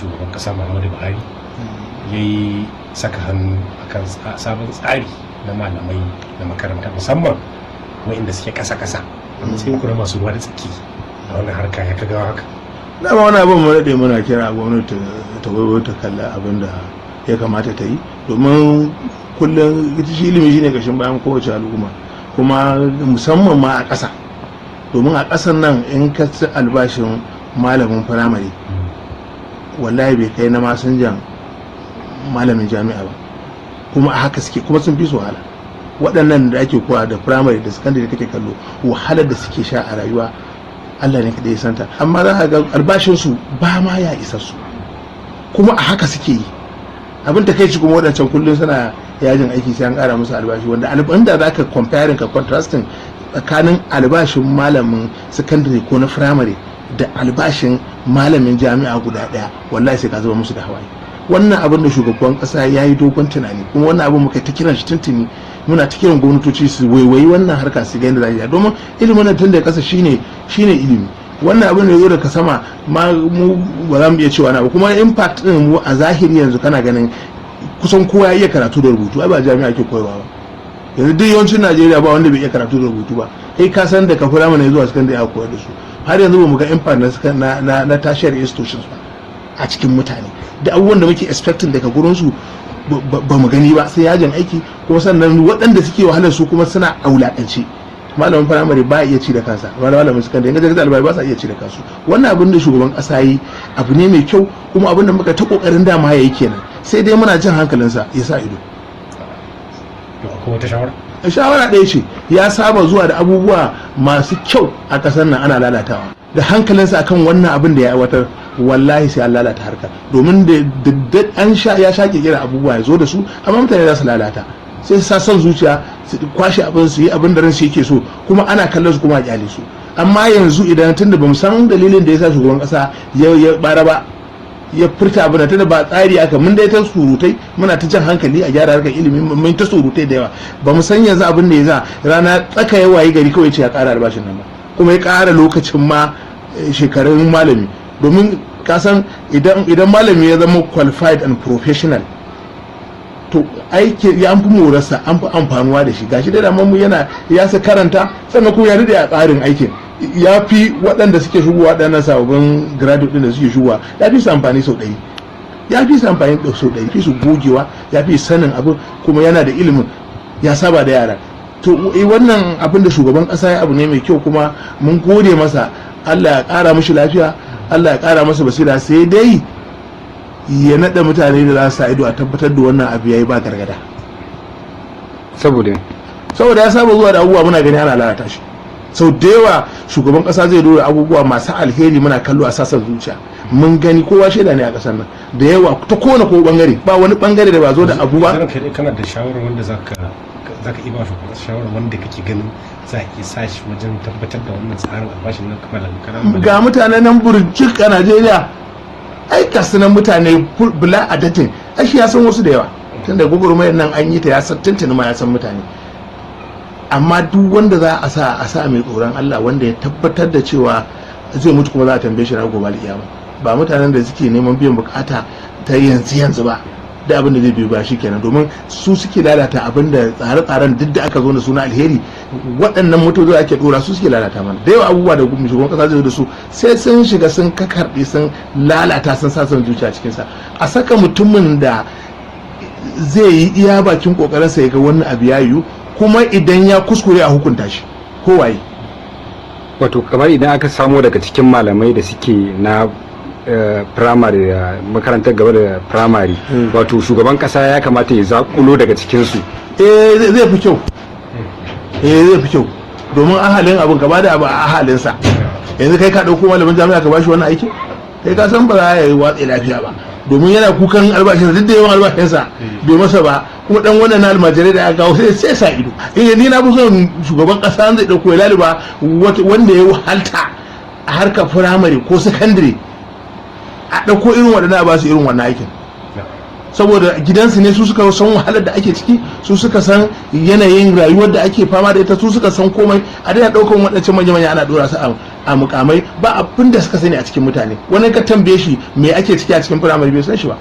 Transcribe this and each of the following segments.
shugaban kasa Muhammadu Buhari ya yi saka hannu akan sabon tsari na malamai na makaranta musamman waɗanda suke kasa-kasa a matsayin kuma masu ruwa da tsaki a wannan harka ya kaga haka. Dama wani abin mu daɗe muna kira gwamnati ta waiwai ta kalla abin da ya kamata ta yi, domin kullum shi ilimi shine kashin bayan kowace al'umma, kuma musamman ma a ƙasa, domin a ƙasar nan in ka ci albashin malamin firamare wallahi bai kai na masinjan malamin jami'a ba, kuma a haka suke, kuma sun fi su wahala. Waɗannan da ake kowa da firamare da sakandare kake kallo wahalar da suke sha a rayuwa Allah ne kaɗai ya santa, amma za ka ga albashinsu ba ma ya isa su, kuma a haka suke yi. Abin ta kai shi kuma waɗancan kullum suna yajin aiki sai an ƙara musu albashi, wanda za ka comparing ka contrasting tsakanin albashin malamin sakandare ko na firamare da albashin malamin jami'a guda ɗaya, wallahi sai ka zuba musu da hawaye. Wannan abin da shugaban ƙasa ya yi dogon tunani, kuma wannan abin muka ta kiran shi tuntuni, muna ta kiran gwamnatoci su waiwayi wannan harka su ga yadda za a yi, domin ilimin nan tun da ƙasa shine ilimi. Wannan abin da ya zo daga sama ma mu ba za mu iya cewa na ba, kuma impact din mu a zahiri yanzu kana ganin kusan kowa ya iya karatu da rubutu, ai ba jami'a ake koyarwa ba. Yanzu duk yawancin Najeriya ba wanda bai iya karatu da rubutu ba, kai ka san da ka fara mana zuwa sakandare aka koyar da su. Har yanzu ba mu ga impact na tertiary institutions ba a cikin mutane, da abubuwan da muke expecting daga gurin su ba mu gani ba, sai yajin aiki, kuma sannan waɗanda suke wahalar su kuma suna aulaƙance. Malamin firamare ba iya ci da kansa, malamin sakandare in ga albayi ba sa iya ci da kansu. Wannan abin da shugaban kasa yi abu ne mai kyau, kuma abin da muka ta kokarin dama yayi kenan, sai dai muna jin hankalinsa ya sa ido. Ko wata shawara ɗaya ce, ya saba zuwa da abubuwa masu kyau a ƙasar nan ana lalatawa, da hankalinsa akan wannan abin da ya aiwatar wallahi sai an lalata harka, domin da ya shaƙe kira abubuwa ya zo da su, amma mutane za su lalata, sai sa son zuciya su kwashe abin su yi abin da ransu yake so, kuma ana kallon su kuma a kyale su. Amma yanzu idan tunda bamu san dalilin da ya sa shugaban kasa ya bara ba ya furta abin da tunda ba tsari aka, mun dai ta surutai muna ta jan hankali a gyara harkar ilimi, mun ta surutai da yawa, bamu san yanzu abin da ya sa rana tsaka ya wayi gari kawai ce ya ƙara albashin nan ba, kuma ya ƙara lokacin ma shekarun malami, domin ka san idan malami ya zama qualified and professional to aiki ya fi morarsa, an fi amfanuwa da shi. Gashi da mu yana ya sa karanta, sannan kuma ya rade a tsarin aikin, ya fi waɗanda suke shigowa waɗannan sababbin graduate ɗin da suke shigowa, ya fi su amfani sau ɗari, ya fi su amfani sau ɗari, fi su gogewa, ya fi sanin abin, kuma yana da ilimin, ya saba da yara. To wannan abin da shugaban ƙasa ya abu ne mai kyau, kuma mun gode masa. Allah ya ƙara mishi lafiya, Allah ya ƙara masa basira, sai dai ya naɗa mutane da za su sa ido a tabbatar da wannan abu ya yi ba gargada. Saboda ya saba zuwa da abubuwa muna gani ana lalata shi. Sau da yawa shugaban kasa zai dora abubuwa masu alheri muna kallo a sassan zuciya, mun gani, kowa shaida ne a kasar nan da yawa ta kowane ko bangare, ba wani bangare da ba zo da abu ba. Kana da shawarar wanda zaka iya ba shugaban shawarar wanda kake ganin za a iya sa shi wajen tabbatar da wannan tsarin albashin nan kamar ga mutanen nan burjik a Najeriya, ai kasunan mutane bula a datin, ai shi ya san wasu da yawa, tunda gugurmayar nan an yi ta ya san tuntuni ma ya san mutane. Amma duk wanda za a sa mai tsoron Allah, wanda ya tabbatar da cewa zai mutu kuma za a tambaye shi ranar gobe alƙiyama, ba mutanen da suke neman biyan bukata ta yanzu ba, da abin da zai biyu ba shi kenan, domin su suke lalata abin da tsare-tsaren duk da aka zo da suna alheri, waɗannan motoci ake dora su suke lalata mana. Da yawa abubuwa da shugaban kasa zai zo da su sai sun shiga sun kakarɗe sun lalata sun sa son zuciya cikinsa. A saka mutumin da zai yi iya bakin kokarinsa ya ga wannan abu ya yiwu, kuma idan ya kuskure a hukunta shi kowaye. Wato kamar idan aka samo daga cikin malamai da suke na primary da makarantar gaba da primary, wato shugaban kasa ya kamata ya zakulo daga cikinsu. Zai fi kyau, zai fi kyau, domin ahalin abin gaba da abu a ahalinsa. Yanzu kai ka ɗauko malamin jami'a ka bashi wannan aikin, kai ka san ba za ya yi watsi lafiya ba, domin yana kukan albashinsa, duk da yawan albashinsa bai masa ba, kuma dan wannan na almajirai da aka kawo sai sa ido. Ni na fi son shugaban kasa zai ɗauko ya laliba wanda ya wahalta a harkar firamare ko sakandare, a ɗauko irin waɗannan a ba su irin wannan aikin. saboda gidansu ne, su suka san wahalar da ake ciki, su suka san yanayin rayuwar da ake fama da ita, su suka san komai. A daina ɗaukan waɗancan manya-manya ana ɗora su a mukamai, ba abin da suka sani a cikin mutane. Wani ka tambaye shi me ake ciki a cikin firamare bai san shi ba.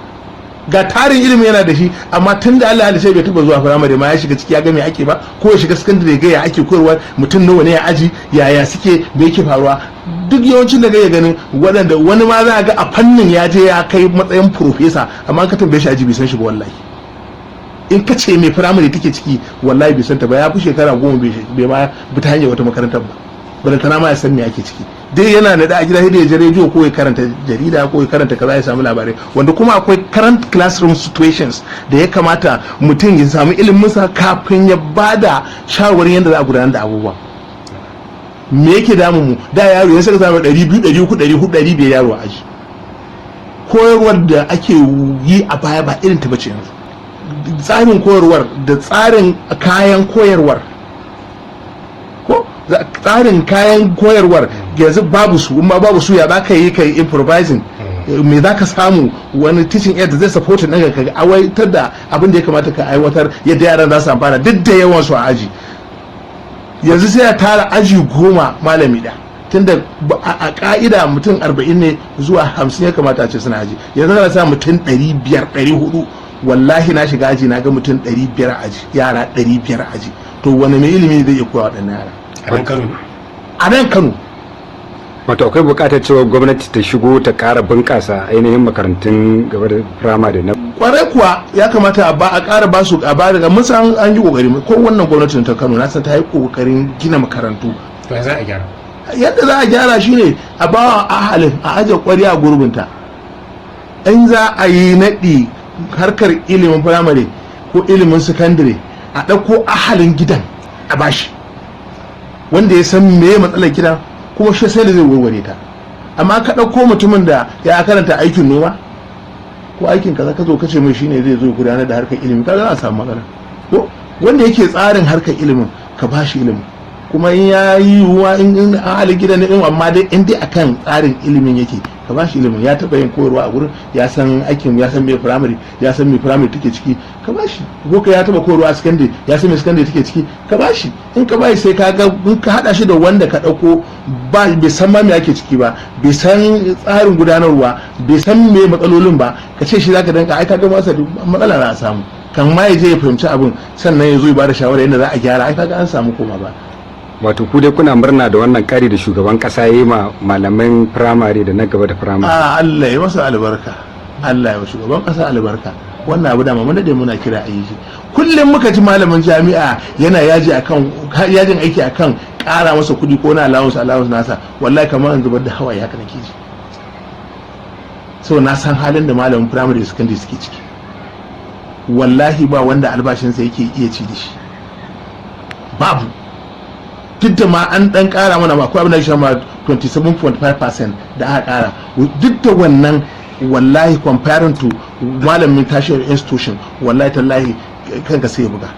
Ga tarin ilimi yana da shi, amma tun da Allah sai bai taba zuwa firamare ma ya shiga ciki ya ga me ake ba, ko ya shiga sakandare ga ya ake koyarwa, mutum nawa ne ya aji, yaya suke, me yake faruwa. Duk yawancin da ya ganin waɗanda wani ma za a ga a fannin ya je ya kai matsayin profesa, amma ka tambaye shi aji bai san shi ba wallahi. In ka ce me firamare take ciki wallahi bai san ta ba, ya fi shekara 10 bai ma bi ta hanyar wata makarantar ba, balantana ma ya san me ake ciki. Dai yana da a gida sai da ya je rediyo ko ya karanta jarida ko ya karanta kaza ya samu labarai, wanda kuma akwai current classroom situations da ya kamata mutum ya samu ilimin sa kafin ya bada shawarwarin yadda za a gudanar da abubuwa. Me yake damun mu da yaro ya saka samu 200 300 400 500 yaro a aji, koyarwar da ake yi a baya ba irin ta bace yanzu. Tsarin koyarwar da tsarin kayan koyarwar tsarin kayan koyarwar yanzu babu su, in babu su ya za ka yi kai improvising, me za ka samu wani teaching aid da zai support ɗin ka aiwatar da abin da ya kamata ka aiwatar yadda yaran za su amfana duk da yawan su a aji. Yanzu sai a tara aji 10 malami da, tunda a ka'ida mutum 40 ne zuwa 50 ya kamata a ce suna aji, yanzu ana sa mutum 500 400. Wallahi na shiga aji na ga mutum 500 a aji, yara 500 a aji. To wani mai ilimi zai iya koya waɗannan yara a nan Kano? Wato akwai buƙatar cewa gwamnati ta shigo ta ƙara bunƙasa ainihin makarantun gaba da firamare na kwarai kuwa ya kamata a ƙara ba su a ba daga mun san an yi ƙoƙari, ko wannan gwamnatin ta Kano na san ta yi ƙoƙarin gina makarantu. To ya za a gyara? Yadda za a gyara shine a ba wa ahalin a aje ƙwari a gurbinta. In za a yi naɗi harkar ilimin firamare ko ilimin sakandare, a ɗauko ahalin gidan a bashi, wanda ya san meye matsalar gidan kuma shi sai da zai warware ta. Amma ka ɗauko mutumin da ya karanta aikin noma ko aikin kaza ka zo ka ce mai shine zai zo gudanar da harkar ilimi, kaga za a samu matsala. Ko wanda yake tsarin harkar ilimin ka bashi ilimin, kuma in ya yi ruwa in ahalin gidan ne, amma dai in dai akan tsarin ilimin yake ka bashi ilimin, ya taɓa yin koyarwa a gurin, ya san aikin, ya san me firamare, ya san me firamare take ciki, ka bashi. Ko ka ya taɓa koyarwa a sakandare, ya san me sakandare take ciki, ka bashi. In ka bashi sai ka ga in ka haɗa shi da wanda ka ɗauko ba bai san ma me ake ciki ba, bai san tsarin gudanarwa, bai san me matsalolin ba, ka ce shi zaka danka, ai ka ga masa matsala za a samu. Kan ma ya je ya fahimci abin sannan ya zo ya bada shawara yadda za a gyara, ai kaga an samu koma ba. Wato ku dai kuna murna da wannan kari da shugaban kasa ya yi ma malaman firamare da na gaba da firamare? Allah ya masa albarka, Allah ya shugaban kasa albarka. Wannan abu da mun dade muna kira a yi shi. Kullum muka ji malamin jami'a yana yajin aiki akan ƙara masa kuɗi ko na allowance nasa, wallahi kamar an zubar da hawaye haka nake ji. So na san halin da malamin firamare da sakandare suke ciki. Wallahi ba wanda albashinsa yake iya ci da shi. Babu. Duk da ma an dan kara mana ma akwai abin da shi ma 27.5% da aka kara, duk da wannan wallahi comparing to malamin tashiyar institution wallahi tallahi kanka sai ya buga.